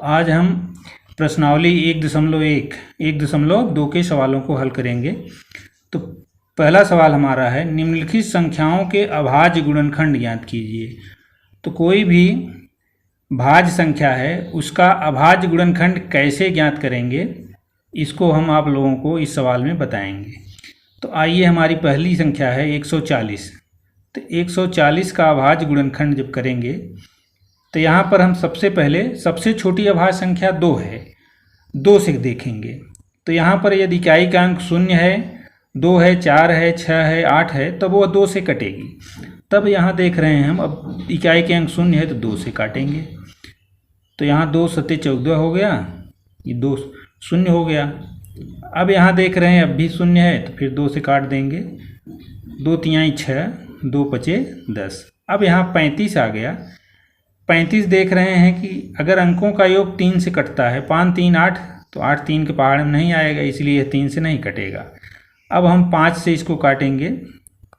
आज हम प्रश्नावली 1.1 के सवालों को हल करेंगे। तो पहला सवाल हमारा है, निम्नलिखित संख्याओं के अभाज्य गुणनखंड ज्ञात कीजिए। तो कोई भी भाज्य संख्या है उसका अभाज्य गुणनखंड कैसे ज्ञात करेंगे, इसको हम आप लोगों को इस सवाल में बताएंगे। तो आइए, हमारी पहली संख्या है 140। तो 140 का अभाज्य गुणनखंड जब करेंगे तो यहाँ पर हम सबसे पहले सबसे छोटी अभाज्य संख्या 2 है, 2 से देखेंगे। तो यहाँ पर यदि इकाई का अंक 0 है, 2 है, 4 है, 6 है, 8 है, तब वो 2 से कटेगी। तब यहाँ देख रहे हैं हम, अब इकाई के अंक 0 है तो 2 से काटेंगे। तो यहाँ 2 सत्ते 14 हो गया, ये 2 0 हो गया। अब यहाँ देख रहे हैं अब भी 0 है तो फिर 2 से काट देंगे। 2 तिहाई 6, 2 पचे 10। अब यहाँ 35 आ गया। 35 देख रहे हैं कि अगर अंकों का योग 3 से कटता है, 5 3 8, तो 8 3 के पहाड़ में नहीं आएगा, इसलिए यह 3 से नहीं कटेगा। अब हम 5 से इसको काटेंगे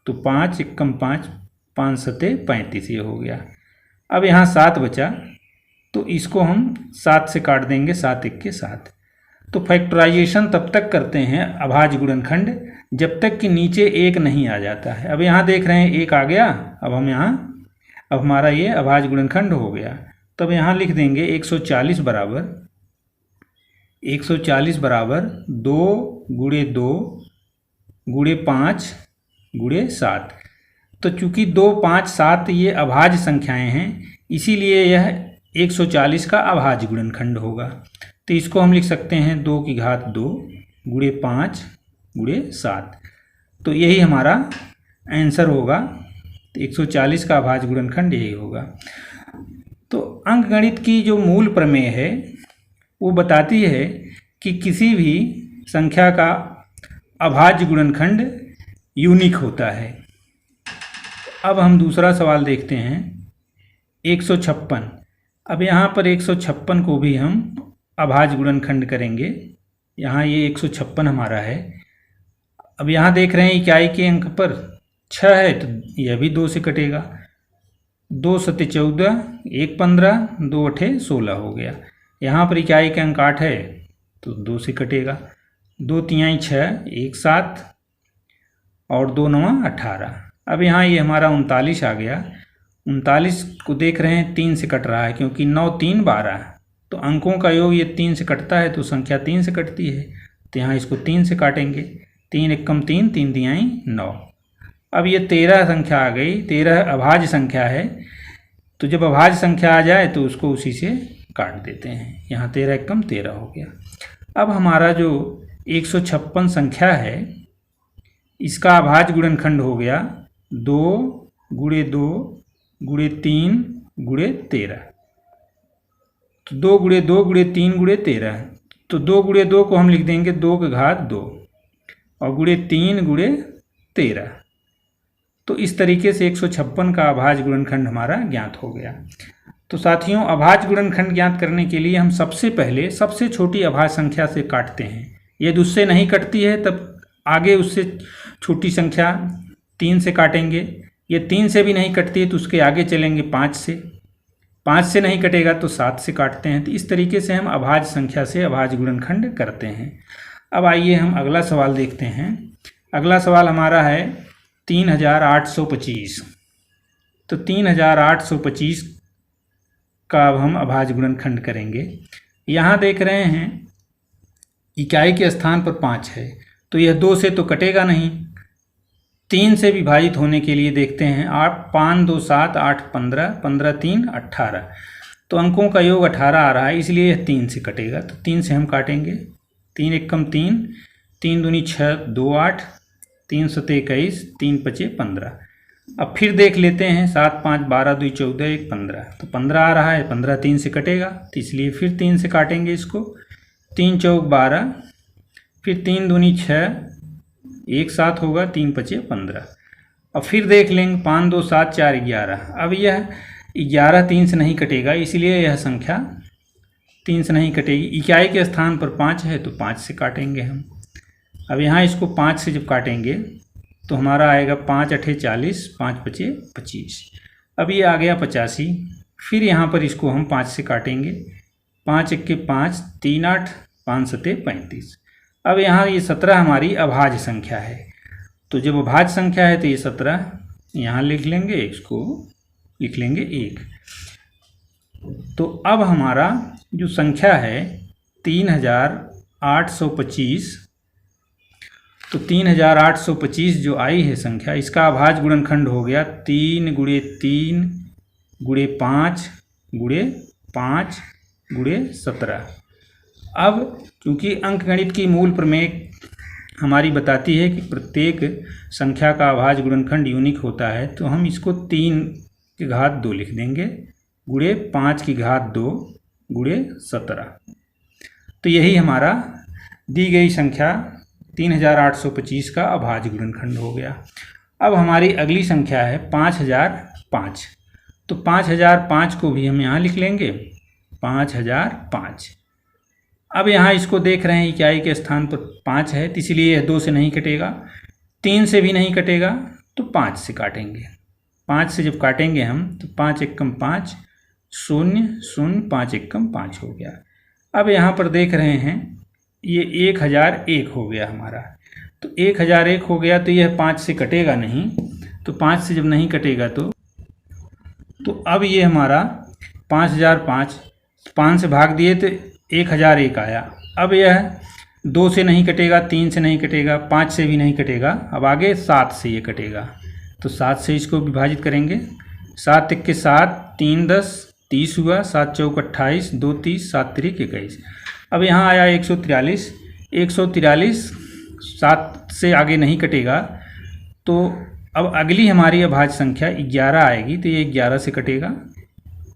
तो 5 एकम 5, 5 सत्ते 35 ये हो गया। अब यहाँ 7 बचा तो इसको हम 7 से काट देंगे, 7 1 के 7। तो फैक्टराइजेशन तब तक करते हैं अभाज्य गुणनखंड जब तक कि नीचे 1 नहीं आ जाता है। अब यहाँ देख रहे हैं 1 आ गया। अब हमारा ये अभाज्य गुणनखंड हो गया। तब यहाँ लिख देंगे 140 बराबर 2 गुणे 2 गुणे 5 गुणे 7। तो चूंकि 2 5 7 ये अभाज्य संख्याएं हैं, इसीलिए यह 140 का अभाज्य गुणनखंड होगा। तो इसको हम लिख सकते हैं 2 की घात 2 गुणे 5 गुणे 7। तो यही हमारा आंसर होगा। तो 140 का अभाज्य गुणनखंड यही होगा। तो अंकगणित की जो मूल प्रमेय है वो बताती है कि किसी भी संख्या का अभाज्य गुणनखंड यूनिक होता है। अब हम दूसरा सवाल देखते हैं, 156। अब यहाँ पर 156 को भी हम अभाज्य गुणनखंड करेंगे। यहाँ ये 156 हमारा है। अब यहाँ देख रहे हैं इकाई के अंक पर 6 है तो यह भी 2 से कटेगा। 2 सत्ते 14, 1 15, 2 अठे 16 हो गया। यहाँ पर इकाई के अंक 8 है तो 2 से कटेगा। 2 तिहाई 6, 1 7 और 2 9 18। अब यहाँ ये हमारा 39 आ गया। 39 को देख रहे हैं 3 से कट रहा है, क्योंकि 9 3 12, तो अंकों का योग ये 3 से कटता है तो संख्या 3 से कटती है। तो यहाँ इसको 3 से काटेंगे। 3 एकम 3, 3 तिहाई 9। अब ये 13 संख्या आ गई। 13 अभाज्य संख्या है, तो जब अभाज्य संख्या आ जाए तो उसको उसी से काट देते हैं। यहाँ 13 एकम 13 हो गया। अब हमारा जो 156 संख्या है इसका अभाज्य गुणनखंड हो गया 2 गुणे 2 गुणे 3 गुणे 13। तो 2 गुणे 2 गुणे 3 गुणे 13। तो 2 गुणे 2 को हम लिख देंगे 2 की घात 2 और गुणे 3 गुणे 13। तो इस तरीके से 156 का अभाज्य गुणनखंड हमारा ज्ञात हो गया। तो साथियों, अभाज्य गुणनखंड ज्ञात करने के लिए हम सबसे पहले सबसे छोटी अभाज्य संख्या से काटते हैं। यदि उससे नहीं कटती है तब आगे उससे छोटी संख्या 3 से काटेंगे। ये 3 से भी नहीं कटती है तो उसके आगे चलेंगे 5 से। 5 से नहीं कटेगा तो 7 से काटते हैं। तो इस तरीके से हम अभाज्य संख्या से अभाज्य गुणनखंड करते हैं। अब आइए हम अगला सवाल देखते हैं। अगला सवाल हमारा है 3825। तो 3825 का अब हम अभाज्य गुणनखंड करेंगे। यहाँ देख रहे हैं इकाई के स्थान पर 5 है तो यह 2 से तो कटेगा नहीं। 3 से विभाजित होने के लिए देखते हैं। 8 5 2 7, 8 15, 15 3 18। तो अंकों का योग 18 आ रहा है, इसलिए यह 3 से कटेगा। तो 3 से हम काटेंगे। 3 एकम 3, 3 दूनी 6, 2 8, 3 सत्ते 21, 3 पचे 15। अब फिर देख लेते हैं। 7 5 12 2 14, 1 15। तो 15 आ रहा है, 15 3 से कटेगा, तो इसलिए फिर 3 से काटेंगे इसको। 3 चौक 12, फिर 3 दूनी 6, 1 7 होगा, 3 पचे 15। अब फिर देख लेंगे 5 2 7 4 11। अब यह 11 3 से नहीं कटेगा, इसलिए यह संख्या 3 से नहीं कटेगी। इकाई के स्थान पर 5 है तो 5 से काटेंगे हम। अब यहाँ इसको 5 से जब काटेंगे तो हमारा आएगा 5 अठे 40, 5 पचे 25। अब ये आ गया 85। फिर यहाँ पर इसको हम 5 से काटेंगे 5 एक्के 5, 3 8, 5 सते 35। अब यहाँ ये 17 हमारी अभाज्य संख्या है, तो जब अभाज्य संख्या है तो ये 17 यहाँ लिख लेंगे, इसको लिख लेंगे 1। तो अब हमारा जो संख्या है 3825, तो 3825 जो आई है संख्या, इसका अभाज्य गुणनखंड हो गया 3 × 3 × 5 × 5 × 17। अब चूँकि अंकगणित की मूल प्रमेय हमारी बताती है कि प्रत्येक संख्या का अभाज्य गुणनखंड यूनिक होता है, तो हम इसको 3 की घात 2 लिख देंगे गुणे 5 की घात 2 गुणे 17। तो यही हमारा दी गई संख्या 3825 का अभाज्य गुणनखंड हो गया। अब हमारी अगली संख्या है 5005। तो 5005 को भी हम यहाँ लिख लेंगे 5005। अब यहाँ इसको देख रहे हैं इकाई के स्थान पर 5 है, तो इसलिए यह 2 से नहीं कटेगा, 3 से भी नहीं कटेगा, तो 5 से काटेंगे। 5 से जब काटेंगे हम तो 5 एकम 5, 0 0, 5 एकम 5 हो गया। अब यहाँ पर देख रहे हैं ये 1001 हो गया हमारा, तो 1001 हो गया, तो यह 5 से कटेगा नहीं, तो 5 से जब नहीं कटेगा तो अब ये हमारा 5005 5 से भाग दिए तो 1001 आया। अब यह 2 से नहीं कटेगा, 3 से नहीं कटेगा, 5 से भी नहीं कटेगा, अब आगे 7 से ये कटेगा, तो 7 से इसको विभाजित करेंगे। 7 एक्के 7, 3 10, 30 हुआ, 7 चौक 28, 2 30, 7 त्रिक 21। अब यहाँ आया 143, 143 7 से आगे नहीं कटेगा, तो अब अगली हमारी अभाज्य संख्या 11 आएगी, तो ये 11 से कटेगा।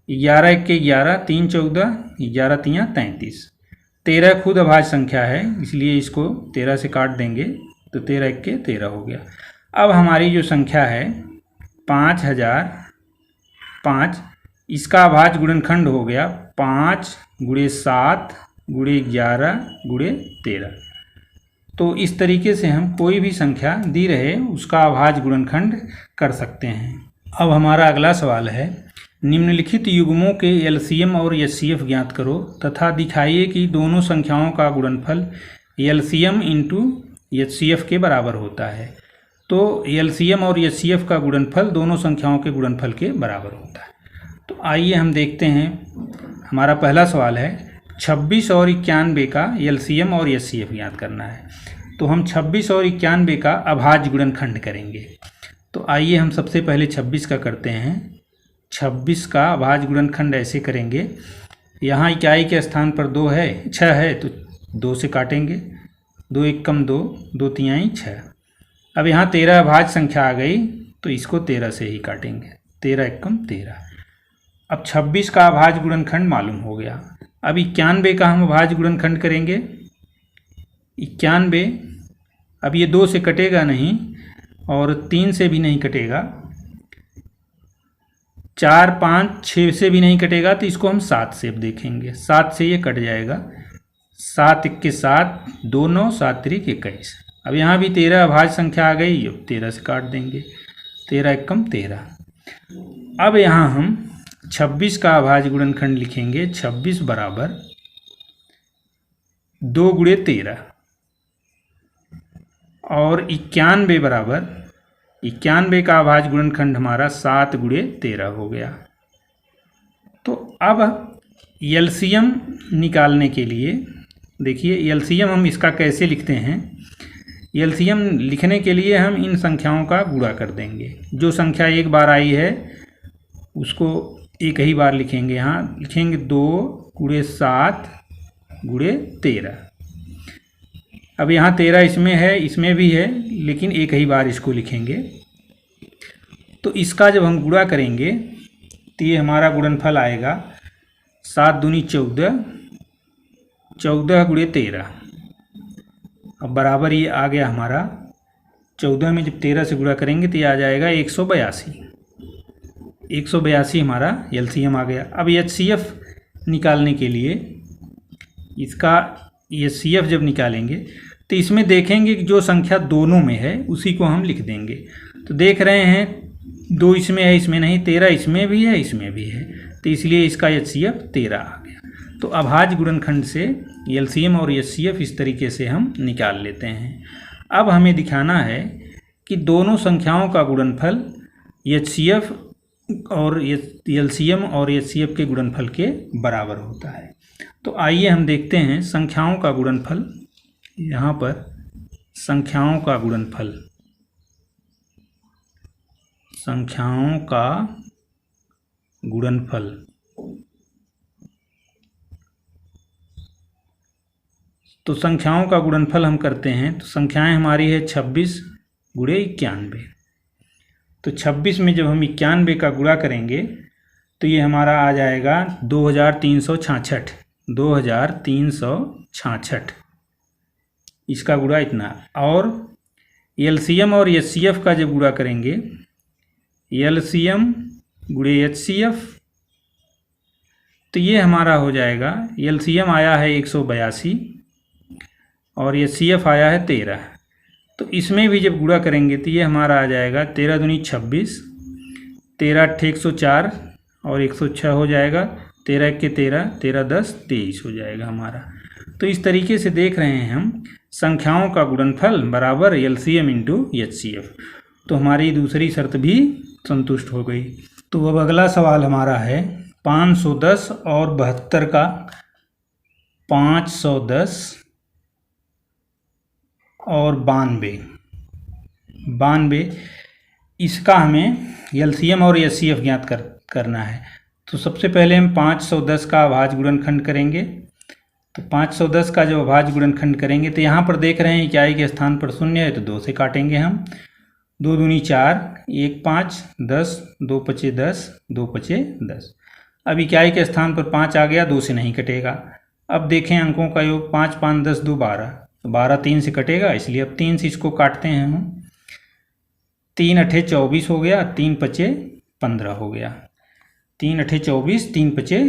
11 एक्के 11, 3 14, 11 3 33। 13 खुद अभाज्य संख्या है, इसलिए इसको 13 से काट देंगे, तो 13 एक्के 13 हो गया। अब हमारी जो संख्या है 5005, इसका अभाज्य गुणनखंड हो गया 5 × 7 × 11 × 13। तो इस तरीके से हम कोई भी संख्या दी रहे उसका अभाज्य गुणनखंड कर सकते हैं। अब हमारा अगला सवाल है, निम्नलिखित युग्मों के एलसीएम और एचसीएफ ज्ञात करो तथा दिखाइए कि दोनों संख्याओं का गुणनफल एलसीएम इंटू एचसीएफ के बराबर होता है। तो एलसीएम और एचसीएफ का गुणनफल दोनों संख्याओं के गुणनफल के बराबर होता है। तो आइए हम देखते हैं, हमारा पहला सवाल है 26 और 91 का एलसीएम और एचसीएफ ज्ञात करना है। तो हम 26 और 91 का अभाज्य गुणनखंड करेंगे। तो आइए हम सबसे पहले 26 का करते हैं। 26 का अभाज्य गुणनखंड ऐसे करेंगे, यहाँ इकाई के स्थान पर 2 है, 6 है, तो 2 से काटेंगे, 2 एकम 2, 2 तिहाई 6। अब यहाँ 13 अभाज्य संख्या आ गई, तो इसको 13 से ही काटेंगे, 13 एकम 13। अब 26 का अभाज्य गुणनखंड मालूम हो गया। अब 91 का हम अभाज्य गुणनखंड करेंगे। 91, अब ये 2 से कटेगा नहीं और 3 से भी नहीं कटेगा, 4 5 6 से भी नहीं कटेगा, तो इसको हम 7 से अब देखेंगे, 7 से ये कट जाएगा। 7 एक्के 7, 2 9, 7 त्रिक 21। अब यहाँ भी 13 अभाज्य संख्या आ गई, अब 13 से काट देंगे, 13 एकम 13। अब यहाँ हम 26 का अभाज्य गुणनखंड लिखेंगे, 26 बराबर 2 × 13 और 91 बराबर 91 का अभाज्य गुणनखंड हमारा 7 × 13 हो गया। तो अब एलसीएम निकालने के लिए देखिए, एलसीएम हम इसका कैसे लिखते हैं। एलसीएम लिखने के लिए हम इन संख्याओं का गुणा कर देंगे। जो संख्या एक बार आई है उसको एक ही बार लिखेंगे, यहाँ लिखेंगे 2 × 7 × 13। अब यहाँ 13 इसमें है, इसमें भी है, लेकिन एक ही बार इसको लिखेंगे। तो इसका जब हम गुणा करेंगे तो ये हमारा गुणनफल आएगा 7 दूनी 14, 14 × 13। अब बराबर ये आ गया हमारा, 14 में जब 13 से गुणा करेंगे तो ये आ जाएगा 182। 182 हमारा एलसीएम आ गया। अब एचसीएफ निकालने के लिए इसका एचसीएफ जब निकालेंगे तो इसमें देखेंगे कि जो संख्या दोनों में है उसी को हम लिख देंगे। तो देख रहे हैं 2 इसमें है, इसमें नहीं, 13 इसमें भी है, इसमें भी है, तो इसलिए इसका एचसीएफ 13 आ गया। तो अभाज्य गुणनखंड से एलसीएम और एचसीएफ इस तरीके से हम निकाल लेते हैं। अब हमें दिखाना है कि दोनों संख्याओं का गुणनफल एचसीएफ और एलसीएम और एचसीएफ के गुणनफल के बराबर होता है। तो आइए हम देखते हैं संख्याओं का गुणनफल। यहाँ पर संख्याओं का गुणनफल, संख्याओं का गुणनफल तो संख्याओं का गुणनफल हम करते हैं तो संख्याएं हमारी है 26 गुणे 91। तो 26 में जब हम 91 का गुणा करेंगे तो ये हमारा आ जाएगा 2366। 2366 इसका गुणा इतना। और एलसीएम और एचसीएफ का जब गुणा करेंगे, एलसीएम गुणे एचसीएफ, तो ये हमारा हो जाएगा, एलसीएम आया है 182 और एचसीएफ आया है 13। तो इसमें भी जब गुणा करेंगे तो ये हमारा आ जाएगा 13 दूनी 26, 13 8 104 और 106 हो जाएगा, 13 1 के 13, 13 10 23 हो जाएगा हमारा। तो इस तरीके से देख रहे हैं हम संख्याओं का गुणनफल बराबर एलसीएम इंटू एचसीएफ। तो हमारी दूसरी शर्त भी संतुष्ट हो गई। तो अब अगला सवाल हमारा है 510 और 72 का। 510 और 92 इसका हमें एलसीएम और एचसीएफ ज्ञात करना है। तो सबसे पहले हम 510 का अभाज्य गुणनखंड करेंगे। तो 510 का जब अभाज्य गुणनखंड करेंगे तो यहाँ पर देख रहे हैं इकाई के स्थान पर शून्य है तो 2 से काटेंगे हम। 2 दूनी 4, 1 5 10, 2 पचे 10, 2 पचे 10। अब इकाई के स्थान पर 5 आ गया, 2 से नहीं कटेगा। अब देखें अंकों का योग, 5 5 10 2 12, तो 12 3 से कटेगा, इसलिए अब 3 से इसको काटते हैं हम। 3 अठे 24 हो गया, 3 पचे 15 हो गया। 3 अठे 24, 3 पचे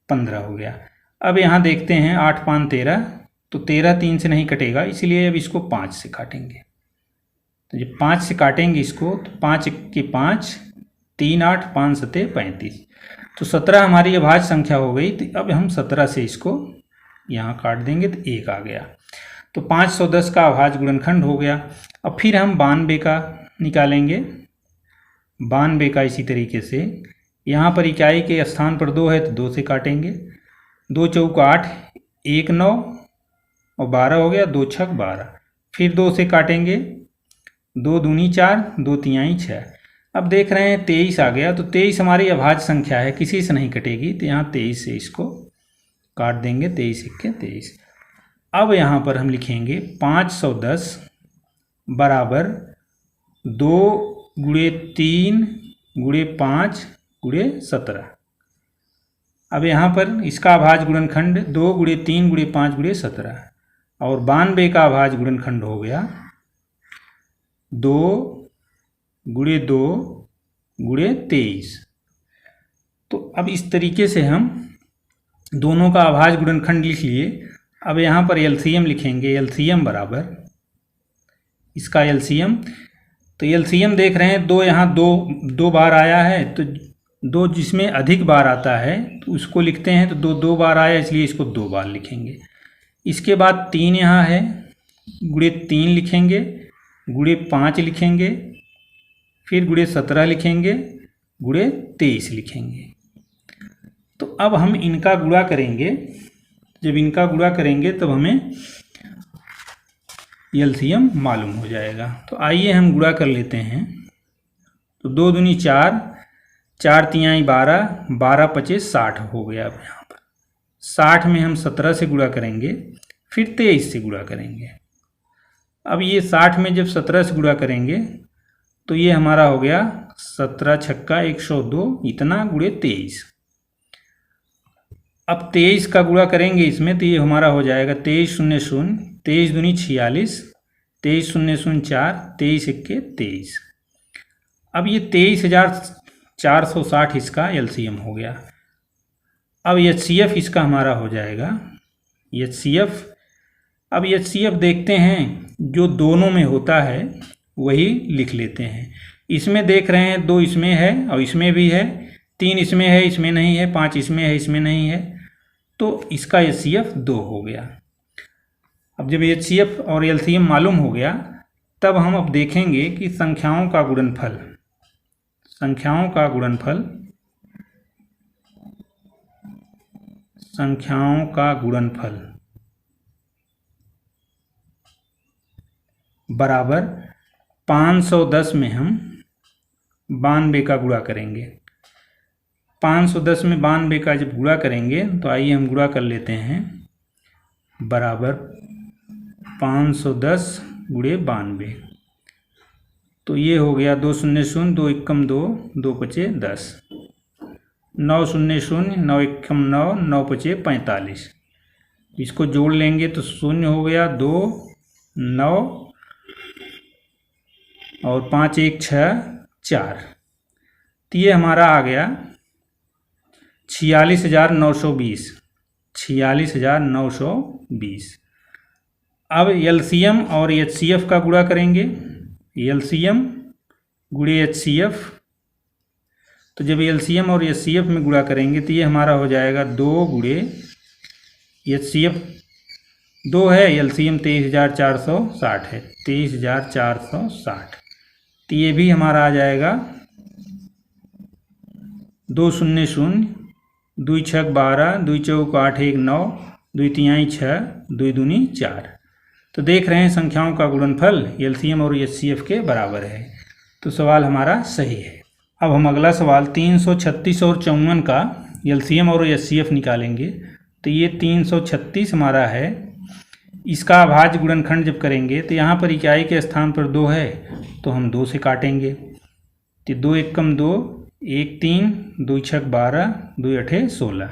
15 हो गया। अब यहाँ देखते हैं 8 5 13, तो 13 3 से नहीं कटेगा, इसलिए अब इसको 5 से काटेंगे। तो जब 5 से काटेंगे इसको तो 5 के 5, 3 8, 5 7 35, तो 17 हमारी अभाज्य संख्या हो गई। तो अब हम 17 से इसको यहाँ काट देंगे तो 1 आ गया। तो 510 का अभाज्य गुणनखंड हो गया। अब फिर हम 92 का निकालेंगे। 92 का इसी तरीके से, यहाँ पर इकाई के स्थान पर 2 है तो 2 से काटेंगे। 2 चौक 8, 1 9 और 12 हो गया, 2 छक 12। फिर 2 से काटेंगे, 2 दूनी 4, 2 तिहाई 6। अब देख रहे हैं 23 आ गया। तो 23 हमारी अभाज्य संख्या है, किसी से नहीं कटेगी, तो यहाँ 23 से इसको काट देंगे। 23 1 के 23। अब यहाँ पर हम लिखेंगे 510 बराबर 2 गुणे 3 गुणे 5 गुणे 17। अब यहाँ पर इसका अभाज्य गुणनखंड 2 गुणे 3 गुणे 5 गुणे 17 और 92 का अभाज्य गुणनखंड हो गया 2 गुणे 2 गुणे 23। तो अब इस तरीके से हम दोनों का अभाज्य गुणनखंड लिख लिए। अब यहाँ पर एलसीएम लिखेंगे। एलसीएम बराबर इसका एलसीएम, तो एलसीएम देख रहे हैं 2 यहाँ 2 बार आया है, तो 2 जिसमें अधिक बार आता है तो उसको लिखते हैं। तो 2 बार आया इसलिए इसको 2 बार लिखेंगे। इसके बाद 3 यहाँ है, गुणे 3 लिखेंगे, गुणे 5 लिखेंगे, फिर गुणे 17 लिखेंगे, गुणे 23 लिखेंगे। तो अब हम इनका गुणा करेंगे। जब इनका गुणा करेंगे तब हमें एलसीएम मालूम हो जाएगा। तो आइए हम गुणा कर लेते हैं। तो 2 दूनी 4, 4 तिहाई 12, 12 पचे 60 हो गया। अब यहाँ पर 60 में हम 17 से गुणा करेंगे, फिर 23 से गुणा करेंगे। अब ये 60 में जब 17 से गुणा करेंगे तो ये हमारा हो गया 17 छक्का 102, इतना गुणे 23। अब 23 का गुणा करेंगे इसमें तो ये हमारा हो जाएगा 23 0 0, 23 दूनी 46, 23 0 0 4, 23 1 के 23। अब ये 23,460 इसका एलसीएम हो गया। अब एचसीएफ इसका हमारा हो जाएगा एचसीएफ। अब एचसीएफ देखते हैं, जो दोनों में होता है वही लिख लेते हैं। इसमें देख रहे हैं 2 इसमें है और इसमें भी है, 3 इसमें है, इसमें नहीं है, 5 इसमें है, इसमें नहीं है। तो इसका HCF 2 हो गया। अब जब HCF और LCM मालूम हो गया, तब हम अब देखेंगे कि संख्याओं का गुणनफल बराबर 510 में हम 92 का गुणा करेंगे। 510 में 92 का जब गुणा करेंगे तो आइए हम गुणा कर लेते हैं। बराबर 510 गुणे 92, तो ये हो गया 2 शून्य शून्य, 2 एकम 2, 2 पचे 10, 9 शून्य शून्य, 9 एकम 9, 9 पचे 45। इसको जोड़ लेंगे तो शून्य हो गया, 2 9 और 5 1 6 4। तो ये हमारा आ गया 46,920। 46,920। अब LCM और HCF का गुणा करेंगे। LCM गुणे HCF, तो जब LCM और HCF में गुणा करेंगे तो ये हमारा हो जाएगा 2 गुणे HCF 2 है, LCM 23,460 है, 23,460। तो ये भी हमारा आ जाएगा 2 शून्य शून्य, 2 छक 12, 2 चौक 8 1 9, 2 तिहाई 6, 2 दूनी 4। तो देख रहे हैं संख्याओं का गुणनफल LCM और HCF के बराबर है, तो सवाल हमारा सही है। अब हम अगला सवाल 336 और 54 का LCM और HCF निकालेंगे। तो ये 336 हमारा है, इसका अभाज्य गुणनखंड जब करेंगे तो यहाँ पर इकाई के स्थान पर 2 है तो हम 2 से काटेंगे। तो 2 एकम 2, 1 3, 2 छक 12, 2 अठे 16।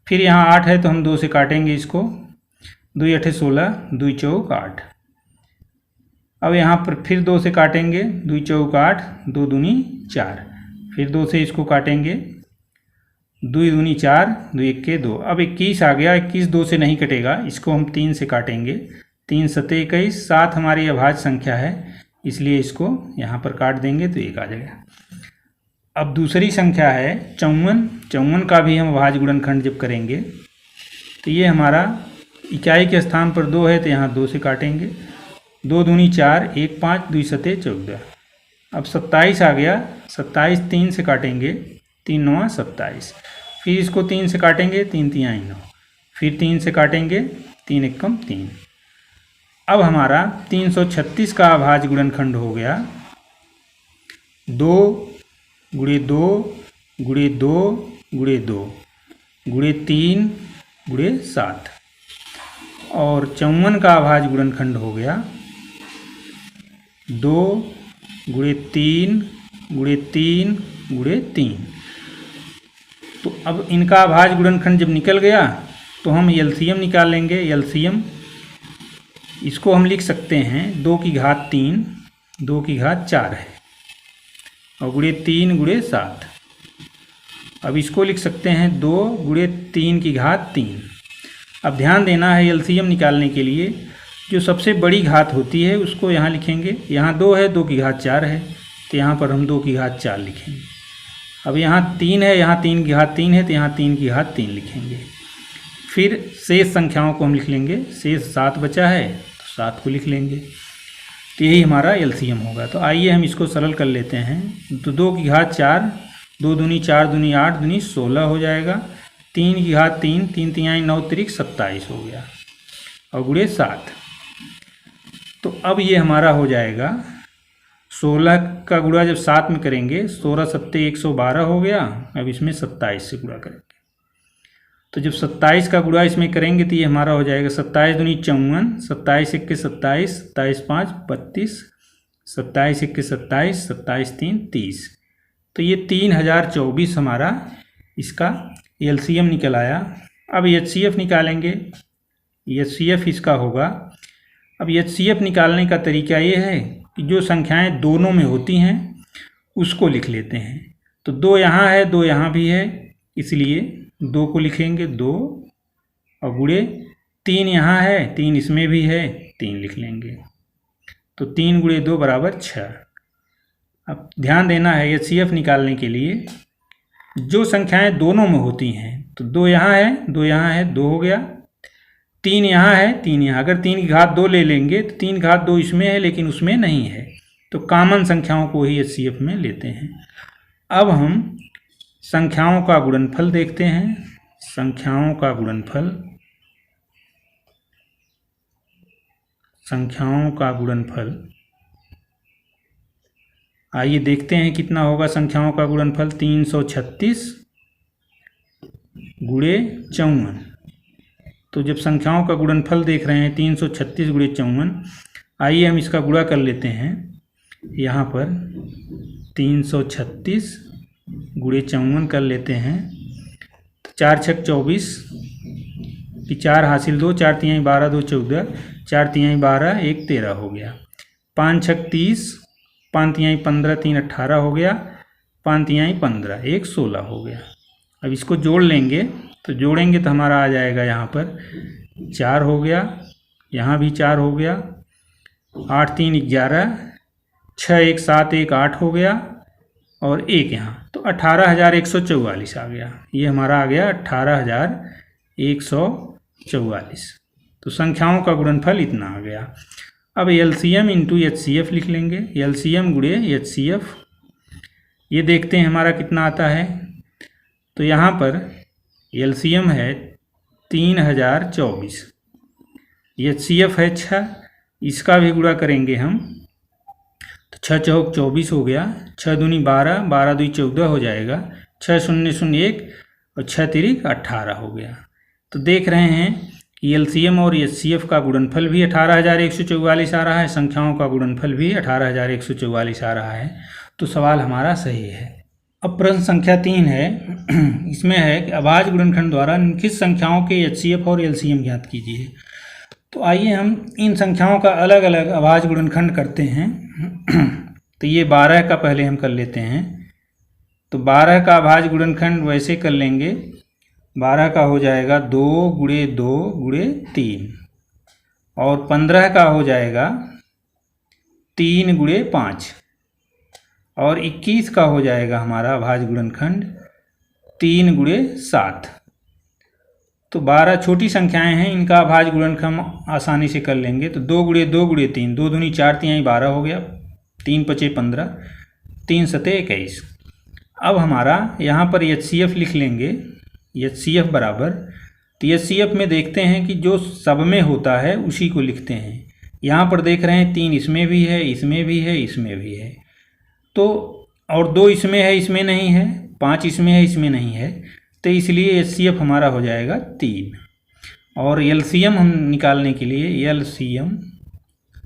फिर यहाँ 8 है तो हम 2 से काटेंगे इसको, 2 अठे 16, 2 चौक 8। अब यहाँ पर फिर 2 से काटेंगे, 2 चौक 8, 2 दूनी 4। फिर 2 से इसको काटेंगे, 2 दूनी 4, 2 इक्के 2। अब 21 आ गया, 21 2 से नहीं कटेगा, इसको हम 3 से काटेंगे। 3 सते 21, 7 हमारी अभाज्य संख्या है, इसलिए इसको यहाँ पर काट देंगे तो 1 आ जाएगा। अब दूसरी संख्या है 54। 54 का भी हम अभाज्य गुणनखंड जब करेंगे तो ये हमारा इकाई के स्थान पर 2 है तो यहाँ 2 से काटेंगे। 2 दूनी 4, 1 5, 2 सते 14। अब 27 आ गया, 27 3 से काटेंगे, 3 9 27। फिर इसको 3 से काटेंगे, 3 तिहाई 9। फिर 3 से काटेंगे, 3 एकम 3। अब हमारा 336 का अभाज्य गुणनखंड हो गया 2 गुणे 2 गुणे 2 गुणे 2 गुणे 3 गुणे 7। और 54 का अभाज्य गुणनखंड हो गया 2 गुणे 3 गुणे 3 गुणे 3। तो अब इनका अभाज्य गुणनखंड जब निकल गया तो हम LCM निकाल लेंगे। LCM इसको हम लिख सकते हैं 2 की घात 3, 2 की घात 4 है, और गुणे 3 गुणे 7। अब इसको लिख सकते हैं 2 गुणे 3 की घात 3। अब ध्यान देना है LCM निकालने के लिए जो सबसे बड़ी घात होती है उसको यहाँ लिखेंगे। यहाँ 2 है, 2 की घात 4 है, तो यहाँ पर हम 2 की घात 4 लिखेंगे। अब यहाँ 3 है, यहाँ 3 की घात 3 है, तो यहाँ 3 की घात 3 लिखेंगे। फिर शेष संख्याओं को हम लिख लेंगे। शेष 7 बचा है तो 7 को लिख लेंगे। तो यही हमारा LCM होगा। तो आइए हम इसको सरल कर लेते हैं। तो 2 की घात 4, 2 दूनी 4 दूनी 8 दूनी 16 हो जाएगा। 3 की घात 3, 3 तिहाई 9 त्रिक 27 हो गया, और गुणे 7। तो अब ये हमारा हो जाएगा 16 का गुणा जब 7 में करेंगे, 16 सत्ते 112 हो गया। अब इसमें 27 से गुणा करेंगे, तो जब 27 का गुणा इसमें करेंगे तो ये हमारा हो जाएगा 27 दूनी 54, 27 1 के 27, 27 5 32, 27 1 के 27, 27 3 30। तो ये 3024 हमारा इसका LCM निकल आया। अब HCF निकालेंगे। HCF इसका होगा। अब HCF निकालने का तरीका ये है कि जो संख्याएं दोनों में होती हैं उसको लिख लेते हैं। तो 2 यहाँ है, 2 यहाँ भी है, इसलिए 2 को लिखेंगे 2, और गुणे 3 यहाँ है, 3 इसमें भी है, 3 लिख लेंगे। तो 3 गुणे 2 बराबर 6। अब ध्यान देना है HCF निकालने के लिए जो संख्याएं दोनों में होती हैं तो 2 यहाँ है, 2 यहाँ है, 2 हो गया। 3 यहाँ है, 3 यहाँ। अगर 3 की घात 2 ले लेंगे तो 3 घात 2 इसमें है लेकिन उसमें नहीं है, तो कॉमन संख्याओं को ही HCF में लेते हैं। अब हम संख्याओं का गुणनफल देखते हैं। संख्याओं का गुणनफल, संख्याओं का गुणनफल आइए देखते हैं कितना होगा संख्याओं का गुणनफल। 336 गुणे 54। तो जब संख्याओं का गुणनफल देख रहे हैं 336 गुणे 54, आइए हम इसका गुणा कर लेते हैं। यहाँ पर 336 गुणे 54 कर लेते हैं। 4 छक 24 की 4 हासिल 2, 4 तिहाई 12, 2 14, 4 तिहाई 12, 1 13 हो गया। 5 छक 30, 5 तिहाई 15, 3 18 हो गया। 5 तिहाई 15, 1 16 हो गया। अब इसको जोड़ लेंगे, तो जोड़ेंगे तो हमारा आ जाएगा यहाँ पर 4 हो गया, यहाँ भी 4 हो गया, 8 3 11, 6 1 7 1 8 हो गया और 1 यहाँ, तो 18,144 आ गया। ये हमारा आ गया 18,144। तो संख्याओं का गुणनफल इतना आ गया। अब LCM इंटू HCF लिख लेंगे। LCM गुणे HCF, ये देखते हैं हमारा कितना आता है। तो यहाँ पर LCM है 3024, HCF है 6, इसका भी गुणा करेंगे हम तो 6 चौक 24 हो गया, 6 दूनी 12, 12 दूनी 14 हो जाएगा, 6 0 0 1 और 6 तिरिक 18 हो गया। तो देख रहे हैं कि LCM और HCF का गुणनफल भी 18,144 आ रहा है, संख्याओं का गुणनफल भी 18,144 आ रहा है। तो सवाल हमारा सही है। अब प्रश्न संख्या 3 है। इसमें है कि अभाज्य गुणनखंड द्वारा निम्नलिखित संख्याओं के HCF और LCM ज्ञात कीजिए। तो आइए हम इन संख्याओं का अलग अलग अभाज्य गुणनखंड करते हैं। तो ये 12 का पहले हम कर लेते हैं। तो 12 का अभाज्य गुणनखंड वैसे कर लेंगे, 12 का हो जाएगा 2 गुणे 2 गुणे 3, और 15 का हो जाएगा 3 गुणे 5, और 21 का हो जाएगा हमारा अभाज्य गुणनखंड 3 गुणे 7। तो 12 छोटी संख्याएं हैं, इनका अभाज्य गुणनखंड हम आसानी से कर लेंगे। तो 2 गुणे 2 गुणे 3, 2 दूनी 4 तिहाई 12 हो गया, 3 पचे 15, 3 सते 21। अब हमारा यहाँ पर HCF लिख लेंगे। HCF बराबर, तो HCF में देखते हैं कि जो सब में होता है उसी को लिखते हैं। यहाँ पर देख रहे हैं 3 इसमें भी है, इसमें भी है, इसमें भी है, तो और 2 इसमें है, इसमें नहीं है, 5 इसमें है, इसमें नहीं है, तो इसलिए HCF हमारा हो जाएगा 3। और LCM हम निकालने के लिए LCM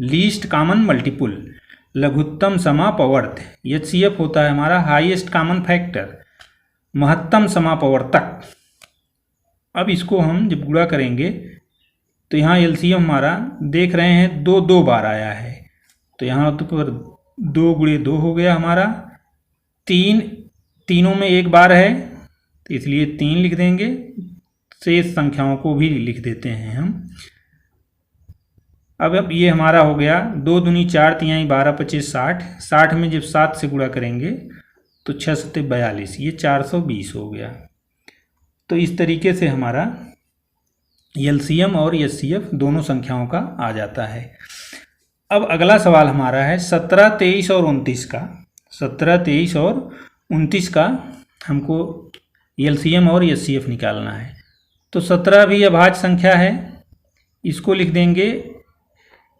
लीस्ट कॉमन मल्टीपुल, लघुत्तम समापवर्त, HCF होता है हमारा हाईएस्ट कॉमन फैक्टर, महत्तम समापवर्तक। अब इसको हम जब गुणा करेंगे तो यहाँ LCM हमारा देख रहे हैं 2 2 बार आया है, तो यहाँ तो पर 2 गुणे 2 हो गया हमारा। 3 तीनों में एक बार है तो इसलिए 3 लिख देंगे। शेष संख्याओं को भी लिख देते हैं हम। अब ये हमारा हो गया 2 दूनी 4 तिहाई 12 25 60, 60 में जब 7 से गुणा करेंगे तो 6 सत्ते 42, ये 420 हो गया। तो इस तरीके से हमारा LCM और HCF दोनों संख्याओं का आ जाता है। अब अगला सवाल हमारा है 17 23 और 29 का। 17 23 और 29 का हमको LCM और HCF निकालना है। तो 17 भी अभाज्य संख्या है, इसको लिख देंगे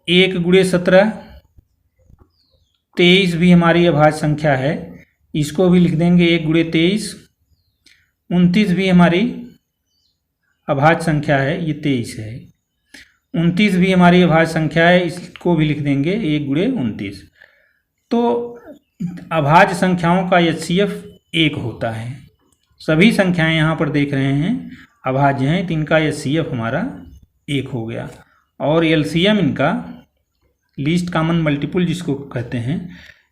1 गुणे 17। 23 भी हमारी अभाज्य संख्या है, इसको भी लिख देंगे 1 गुणे 23। 29 भी हमारी अभाज्य संख्या है, ये 23 है। 29 भी हमारी अभाज्य संख्या है, इसको भी लिख देंगे 1 गुणे 29। तो अभाज्य संख्याओं का HCF 1 होता है। सभी संख्याएं यहाँ पर देख रहे हैं अभाज्य हैं, तो इनका HCF हमारा 1 हो गया। और LCM इनका लीस्ट कॉमन मल्टीपुल जिसको कहते हैं,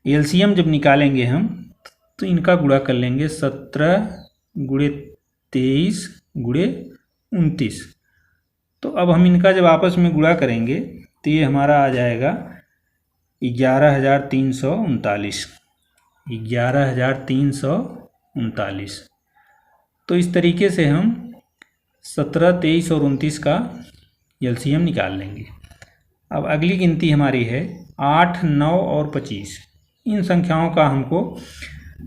LCM जब निकालेंगे हम तो इनका गुणा कर लेंगे 17 गुणे 23 गुणे 29। तो अब हम इनका जब आपस में गुणा करेंगे तो ये हमारा आ जाएगा 11,339। 11,339। तो इस तरीके से हम 17, 23 और 29 का एलसीएम निकाल लेंगे। अब अगली गिनती हमारी है 8, 9 और 25। इन संख्याओं का हमको,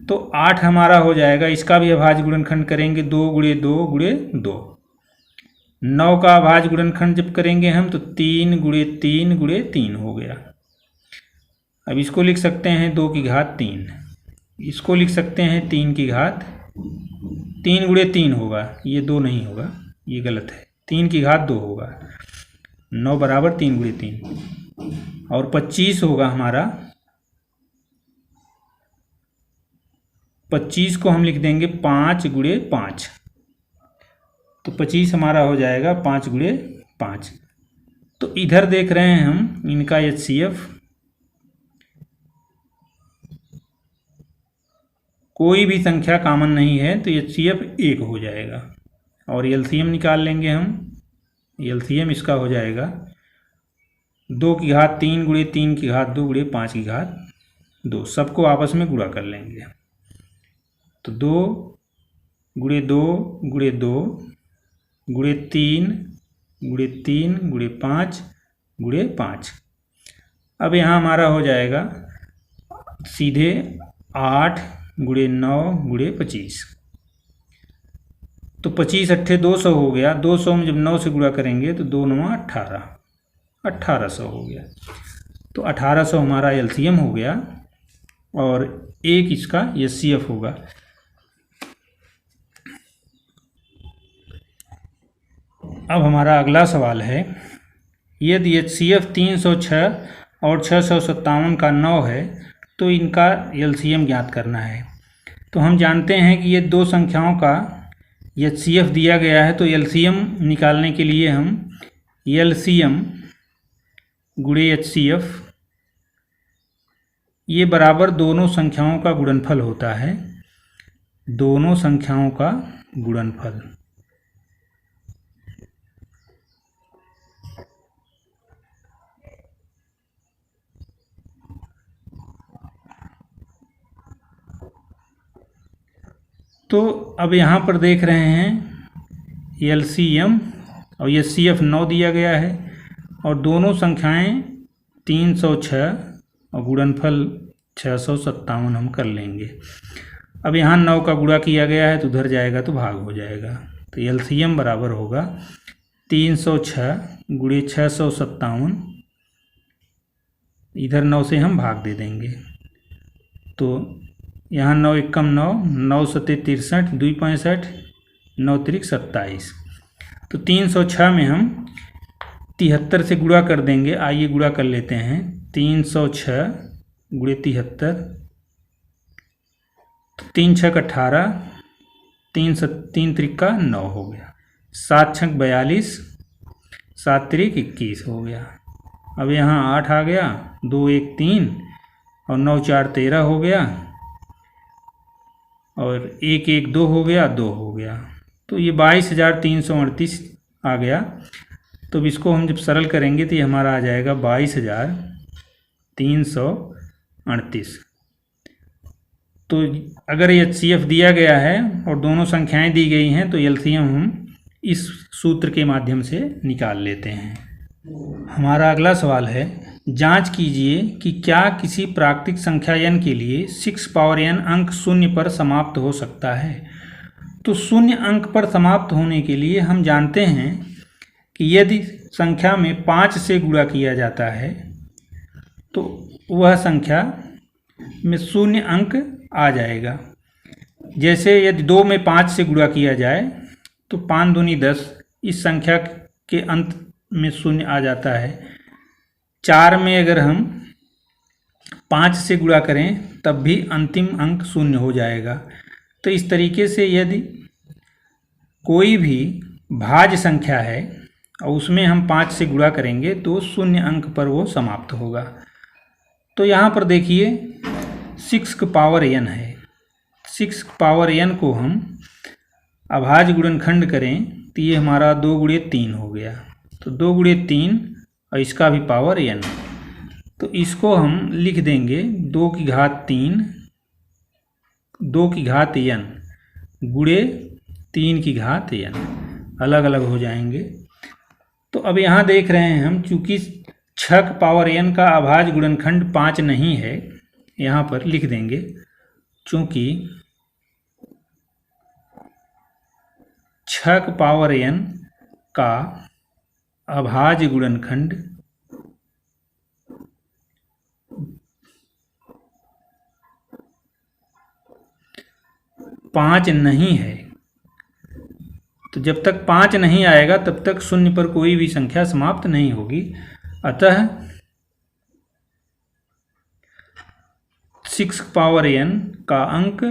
तो 8 हमारा हो जाएगा, इसका भी अभाज्य गुणनखंड करेंगे 2 गुणे 2 गुणे 2। 9 का अभाज्य गुणनखंड जब करेंगे हम तो 3 गुणे 3 गुणे 3 हो गया। अब इसको लिख सकते हैं 2 की घात 3, इसको लिख सकते हैं 3 की घात 3 गुणे 3 होगा, ये 2 नहीं होगा, ये गलत है, 3 की घात 2 होगा। 9 बराबर 3 गुणे 3 और 25 होगा हमारा, 25 को हम लिख देंगे 5 गुणे 5, तो 25 हमारा हो जाएगा 5 गुणे 5। तो इधर देख रहे हैं हम इनका एचसीएफ, कोई भी संख्या कॉमन नहीं है तो एचसीएफ 1 हो जाएगा। और एलसीएम निकाल लेंगे हम, एलसीएम इसका हो जाएगा 2 की घात 3 गुणे 3 की घात 2 गुणे 5 की घात 2, सबको आपस में गुणा कर लेंगे। तो 2 गुणे 2 गुणे 2 गुणे 3 गुणे 3 गुणे 5 गुणे 5। अब यहाँ हमारा हो जाएगा सीधे 8 गुणे 9 गुणे 25। तो 25 अट्ठे 200 हो गया, 200 में जब 9 से गुणा करेंगे तो 2 9 18, 1800 हो गया। तो 1800 हमारा एलसीएम हो गया और 1 इसका एचसीएफ होगा। अब हमारा अगला सवाल है, यदि एचसीएफ 306 और 657 का 9 है तो इनका एलसीएम ज्ञात करना है। तो हम जानते हैं कि ये दो संख्याओं का एचसीएफ दिया गया है, तो एलसीएम निकालने के लिए हम एलसीएम गुणे एचसीएफ ये बराबर दोनों संख्याओं का गुणनफल होता है, दोनों संख्याओं का गुणनफल। तो अब यहाँ पर देख रहे हैं एलसीएम और एचसीएफ 9 दिया गया है और दोनों संख्याएं 306 और गुणनफल 657 हम कर लेंगे। अब यहाँ 9 का गुणा किया गया है तो उधर जाएगा तो भाग हो जाएगा, तो एलसीएम बराबर होगा 306 गुणे 657, इधर 9 से हम भाग दे देंगे। तो यहाँ 9 एकम 9, 9 सत्ते 63, 2 65, 9 त्रिक 27। तो 306 में हम 73 से गुणा कर देंगे, आइए गुणा कर लेते हैं। 306 गुणे 73, 3 छक 18, 3 त्रिक का 9 हो गया, 7 छक 42, 7 त्रिक 21 हो गया। अब यहाँ 8 आ गया, 2 1 3 और 9 4 13 हो गया और 1 1 2 हो गया, 2 हो गया। तो ये 22,338 आ गया। तो अब इसको हम जब सरल करेंगे तो ये हमारा आ जाएगा 22,338। तो अगर एचसीएफ दिया गया है और दोनों संख्याएं दी गई हैं तो एलसीएम हम इस सूत्र के माध्यम से निकाल लेते हैं। हमारा अगला सवाल है, जांच कीजिए कि क्या किसी प्राकृतिक संख्या n के लिए 6 पावर n अंक शून्य पर समाप्त हो सकता है। तो शून्य अंक पर समाप्त होने के लिए हम जानते हैं कि यदि संख्या में 5 से गुणा किया जाता है तो वह संख्या में शून्य अंक आ जाएगा। जैसे यदि 2 में 5 से गुणा किया जाए तो 5 दूनी 10, इस संख्या के अंत में शून्य आ जाता है। 4 में अगर हम 5 से गुणा करें तब भी अंतिम अंक शून्य हो जाएगा। तो इस तरीके से यदि कोई भी भाज्य संख्या है और उसमें हम 5 से गुणा करेंगे तो शून्य अंक पर वो समाप्त होगा। तो यहाँ पर देखिए 6 की पावर n है, 6 की पावर n को हम अभाज्य गुणनखंड करें तो ये हमारा 2 गुणे 3 हो गया। तो 2 गुणे 3 और इसका भी पावर n, तो इसको हम लिख देंगे 2 की घात 3, 2 की घात n गुणे 3 की घात n। अलग अलग हो जाएंगे। तो अब यहाँ देख रहे हैं हम, चूंकि 6 पावर n का अभाज्य गुणनखंड 5 नहीं है, यहाँ पर लिख देंगे चूंकि 6 पावर n का अभाज्य गुणनखंड 5 नहीं है। तो जब तक 5 नहीं आएगा तब तक शून्य पर कोई भी संख्या समाप्त नहीं होगी। अतः 6 पावर n का अंक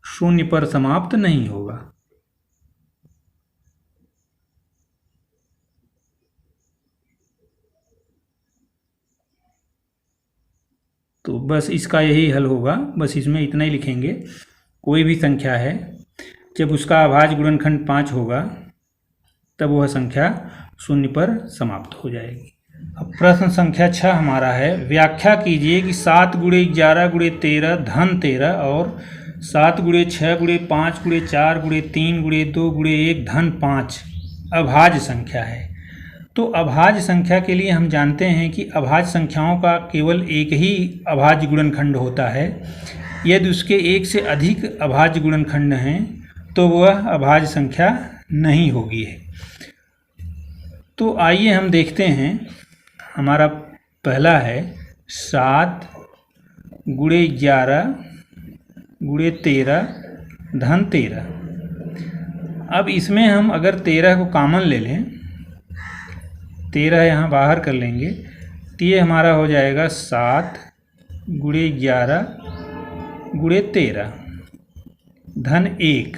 शून्य पर समाप्त नहीं होगा। तो बस इसका यही हल होगा, बस इसमें इतना ही लिखेंगे। कोई भी संख्या है, जब उसका अभाज्य गुणनखंड 5 होगा तब वह संख्या शून्य पर समाप्त हो जाएगी। अब प्रश्न संख्या 6 हमारा है, व्याख्या कीजिए कि 7 × 11 × 13 धन 13 और 7 × 6 × 5 × 4 × 3 × 2 × 1 धन 5 अभाज्य संख्या है। तो अभाज्य संख्या के लिए हम जानते हैं कि अभाज्य संख्याओं का केवल एक ही अभाज्य गुणनखंड होता है। यदि उसके एक से अधिक अभाज्य गुणनखंड हैं तो वह अभाज्य संख्या नहीं होगी। तो आइए हम देखते हैं, हमारा पहला है 7 × 11 × 13 धन 13। अब इसमें हम अगर 13 को कॉमन ले लें, 13 यहाँ बाहर कर लेंगे तो ये हमारा हो जाएगा 7 × 11 × 13 धन 1।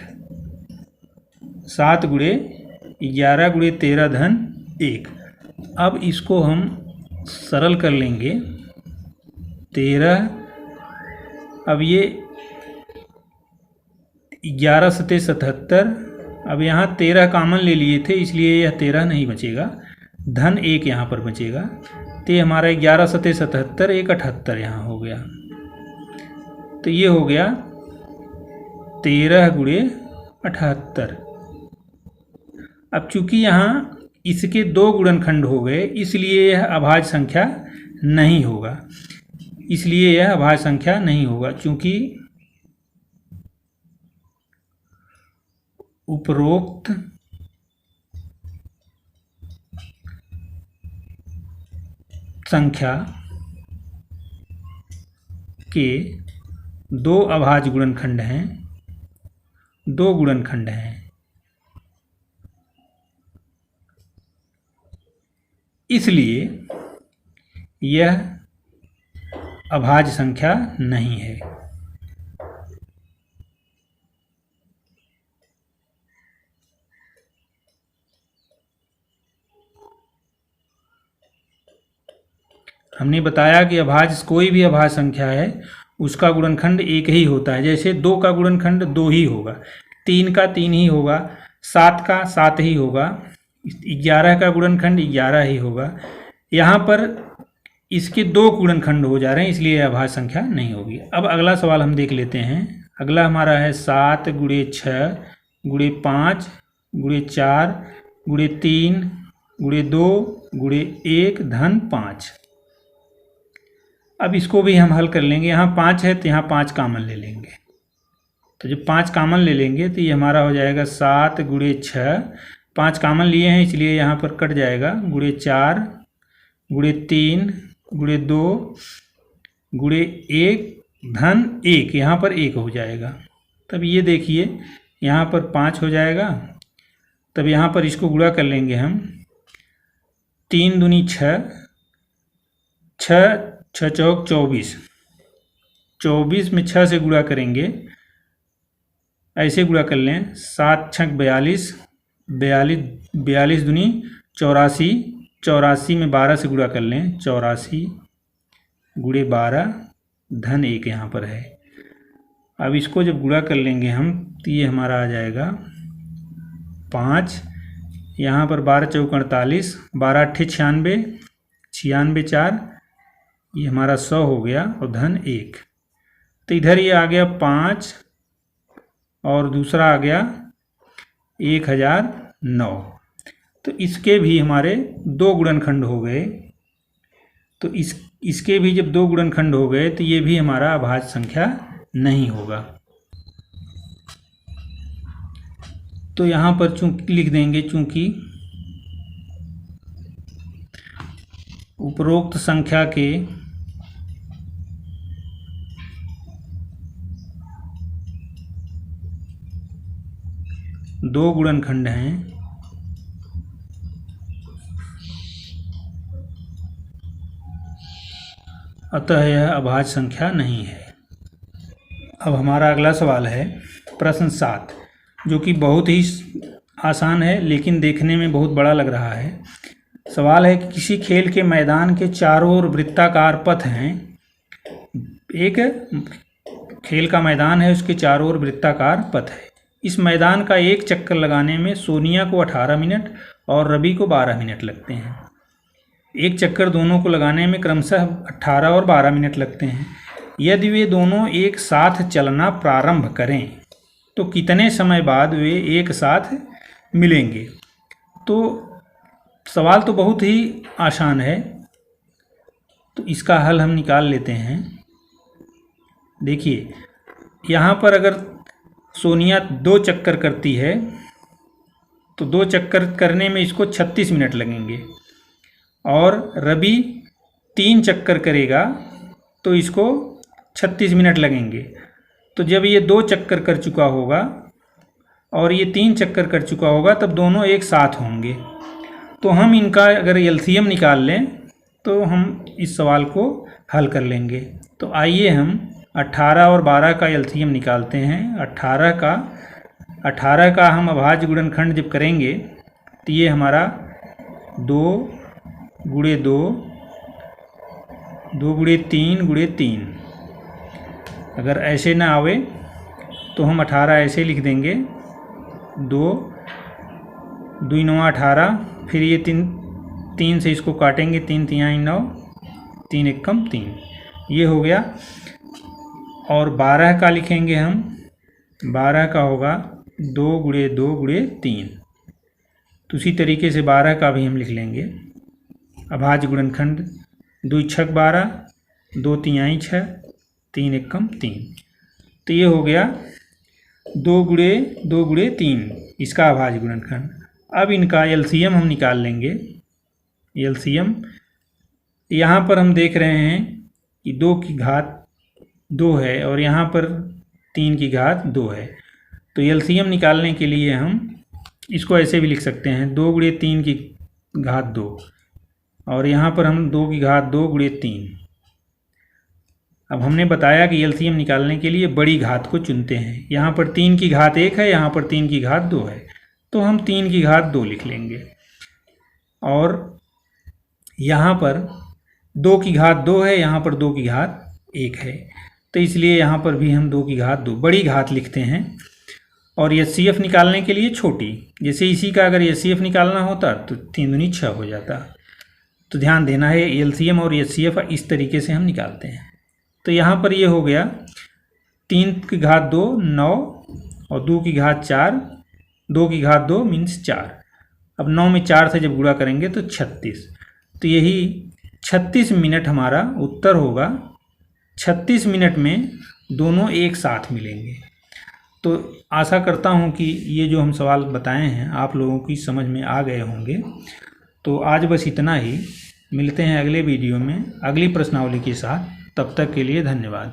7 × 11 × 13 धन 1। अब इसको हम सरल कर लेंगे 13। अब ये 11 सते 77। अब यहाँ 13 कॉमन ले लिए थे इसलिए यह 13 नहीं बचेगा, धन 1 यहाँ पर बचेगा। तो ये हमारा 11 सते 77, 1 78 यहाँ हो गया। तो ये हो गया 13 × 78। अब चूंकि यहाँ इसके 2 गुणनखंड हो गए इसलिए यह अभाज्य संख्या नहीं होगा, इसलिए यह अभाज्य संख्या नहीं होगा। चूंकि उपरोक्त संख्या के 2 अभाज्य गुणनखंड हैं, 2 गुणनखंड हैं, इसलिए यह अभाज्य संख्या नहीं है। हमने बताया कि अभाज्य कोई भी अभाज्य संख्या है उसका गुणनखंड एक ही होता है। जैसे 2 का गुणनखंड 2 ही होगा, 3 का 3 ही होगा, 7 का 7 ही होगा, 11 का गुणनखंड 11 ही होगा। यहाँ पर इसके 2 गुणनखंड हो जा रहे हैं इसलिए अभाज्य संख्या नहीं होगी। अब अगला सवाल हम देख लेते हैं। अगला हमारा है 7 × 6 × 5 × 4 × 3 × 2 × 1 धन 5। अब इसको भी हम हल कर लेंगे। यहाँ 5 है तो यहाँ 5 कॉमन ले लेंगे। तो जब 5 कॉमन ले लेंगे तो ये हमारा हो जाएगा 7 × 6। 5 कॉमन लिए हैं इसलिए यहाँ पर कट जाएगा, × 4 × 3 × 2 × 1 धन 1। यहाँ पर 1 हो जाएगा। तब ये देखिए यहाँ पर 5 हो जाएगा। तब यहाँ पर इसको गुणा कर लेंगे हम। 3 दूनी 6, 6 6 चौक 24, 24 में 6 से गुणा करेंगे, ऐसे गुणा कर लें। 7 × 6 42, 42 दूनी 84, 84 में 12 से गुणा कर लें, 84 × 12 धन 1 यहाँ पर है। अब इसको जब गुणा कर लेंगे हम तो ये हमारा आ जाएगा 5। यहाँ पर 12 चौक 48, 12 8 96, 96 4, ये हमारा 100 हो गया और धन 1। तो इधर ये आ गया 5 और दूसरा आ गया 1009। तो इसके भी हमारे 2 गुणनखंड हो गए। तो इसके भी जब 2 गुणनखंड हो गए तो ये भी हमारा अभाज्य संख्या नहीं होगा। तो यहाँ पर चूंकि लिख देंगे, चूंकि उपरोक्त संख्या के दो गुणनखंड हैं, अतः यह अभाज्य संख्या नहीं है। अब हमारा अगला सवाल है प्रश्न 7, जो कि बहुत ही आसान है लेकिन देखने में बहुत बड़ा लग रहा है। सवाल है कि किसी खेल के मैदान के चारों ओर वृत्ताकार पथ हैं। एक खेल का मैदान है, उसके चारों ओर वृत्ताकार पथ है। इस मैदान का एक चक्कर लगाने में सोनिया को 18 मिनट और रवि को 12 मिनट लगते हैं। एक चक्कर दोनों को लगाने में क्रमशः 18 और 12 मिनट लगते हैं। यदि वे दोनों एक साथ चलना प्रारंभ करें तो कितने समय बाद वे एक साथ मिलेंगे। तो सवाल तो बहुत ही आसान है, तो इसका हल हम निकाल लेते हैं। देखिए, यहाँ पर अगर सोनिया 2 चक्कर करती है तो 2 चक्कर करने में इसको 36 मिनट लगेंगे, और रवि 3 चक्कर करेगा तो इसको 36 मिनट लगेंगे। तो जब ये 2 चक्कर कर चुका होगा और ये 3 चक्कर कर चुका होगा तब दोनों एक साथ होंगे। तो हम इनका अगर एलसीएम निकाल लें तो हम इस सवाल को हल कर लेंगे। तो आइए हम 18 और 12 का एलसीएम निकालते हैं। 18 का हम अभाज्य गुणनखंड जब करेंगे तो ये हमारा 2 गुणे 2, 2 गुणे 3 गुणे 3। अगर ऐसे ना आवे तो हम 18 ऐसे लिख देंगे, 2 2 9 18, फिर ये 3 से इसको काटेंगे, 3 3 9, 3 1 3, ये हो गया। और 12 का लिखेंगे हम, 12 का होगा 2 गुणे 2 गुणे 3। तो उसी तरीके से 12 का भी हम लिख लेंगे। अभाज्य गुणनखंड 2 6 12, 2 3 6, 3 1 3। तो ये हो गया 2 गुणे 2 गुणे 3 इसका अभाज्य गुणनखंड। अब इनका एलसीएम हम निकाल लेंगे। एलसीएम यहाँ पर हम देख रहे हैं कि 2 की घात 2 है और यहाँ पर 3 की घात 2 है। तो एलसीएम निकालने के लिए हम इसको ऐसे भी लिख सकते हैं, 2 गुणे 3 की घात 2, और यहाँ पर हम 2 की घात 2 गुणे 3। अब हमने बताया कि एलसीएम निकालने के लिए बड़ी घात को चुनते हैं। यहाँ पर 3 की घात 1 है, यहाँ पर 3 की घात 2 है, तो हम 3 की घात 2 लिख लेंगे। और यहाँ पर 2 की घात 2 है, यहाँ पर 2 की घात 1 है, तो इसलिए यहाँ पर भी हम 2 की घात 2 बड़ी घात लिखते हैं। और एचसीएफ निकालने के लिए छोटी, जैसे इसी का अगर एचसीएफ निकालना होता तो 3 दूनी 6 हो जाता। तो ध्यान देना है, एलसीएम और एचसीएफ इस तरीके से हम निकालते हैं। तो यहाँ पर ये हो गया 3 की घात 2 9, और 2 की घात 4, 2 की घात 2 मीन्स 4। अब 9 में 4 से जब गुणा करेंगे तो 36। तो यही 36 मिनट हमारा उत्तर होगा। 36 मिनट में दोनों एक साथ मिलेंगे। तो आशा करता हूँ कि ये जो हम सवाल बताए हैं आप लोगों की समझ में आ गए होंगे। तो आज बस इतना ही, मिलते हैं अगले वीडियो में अगली प्रश्नावली के साथ। तब तक के लिए धन्यवाद।